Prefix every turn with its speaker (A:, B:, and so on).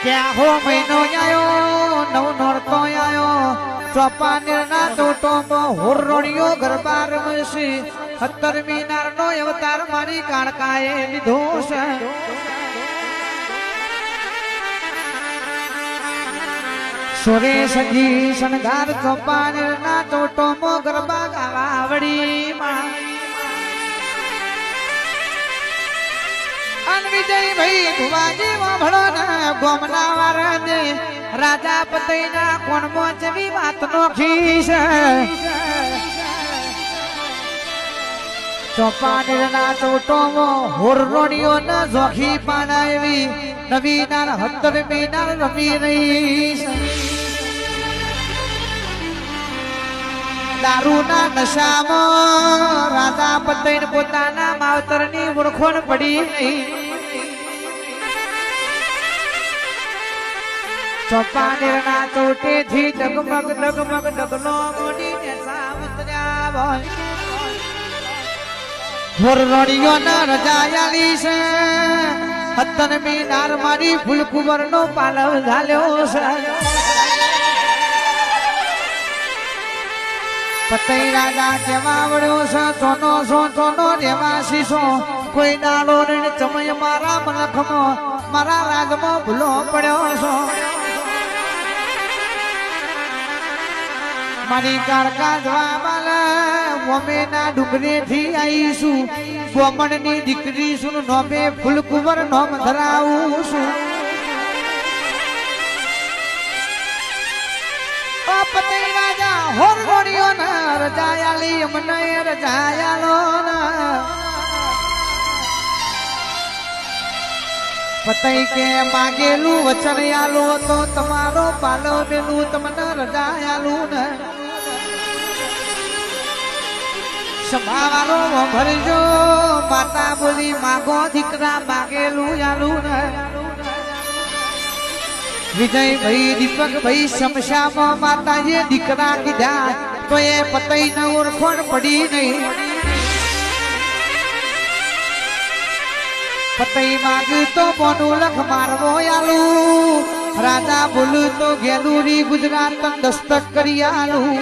A: क्या हो महीनो आयो नव नोरतो आयो ચોપાનેર ના ચોટોમાં હોરરોડિયો ગરબા રમશે 17 મીનાર નો અવતાર મારી કાળકાએ લીધો છે સુરેશજી શણગાર ચોપાનેર ના ચોટોમાં ગરબા ગાવા આવડી માં વિજય ભાઈ ભુવાજી વાભળો ના ગોમના વારને રાજા પતઈના કોણમાં જેવી વાતનો ખીસ ચોપાનેરના ચોટોમાં હોરરોડિયો ના જોખી પાના એવી નવી નાર 17 મીનાર રમી રહી દારૂના નશામાં રાજા પતઈને પોતાના માવતરની ઓળખોણ પડી નહીં ચોપાનેરના ચોટેથી ડગમગ ડગમગ ડગલો મોડીને સાવત્ર્યા બોલ હોરરોડિયોના રજાયાલી છે 17 મીનાર મારી ફૂલકુંવરનો પાલવ ઝાલ્યો છે પતઈ રાજા કેવા વળ્યો છે સોનો રેવા શીશો કોઈ નાળો ને ચમય મારા મલખમાં મારા રાજમાં ભૂલો પડ્યો છો મારી કાળકા જવાબાલ મોમેના ડુંગરેથી આવીશું બોમણની દીકરી સુન નોમે ફૂલકુંવર નોમ ધરાવું છું પતઈ રાજા હોરરોડિયો ના રજાયાલી મને રજાયાલો ના પતઈ કે માગેલું વચન આલો તો તમારો પાલો બેલું તમને રજાયાલું ને સભાવાળો ભરજો માતા બોલી માગો દીકરા માગેલું આલું ને વિજય ભાઈ દીપક ભાઈ સમશામાં માતાજીએ દીકરા કીધા તો એ પતઈ ન ઓળખોણ પડી નહીં પતઈ માગ્યું તો બોનું લખ મારવો આલું રાજા બોલું તો ગેલુરી ગુજરાત દસ્તક કરી આલું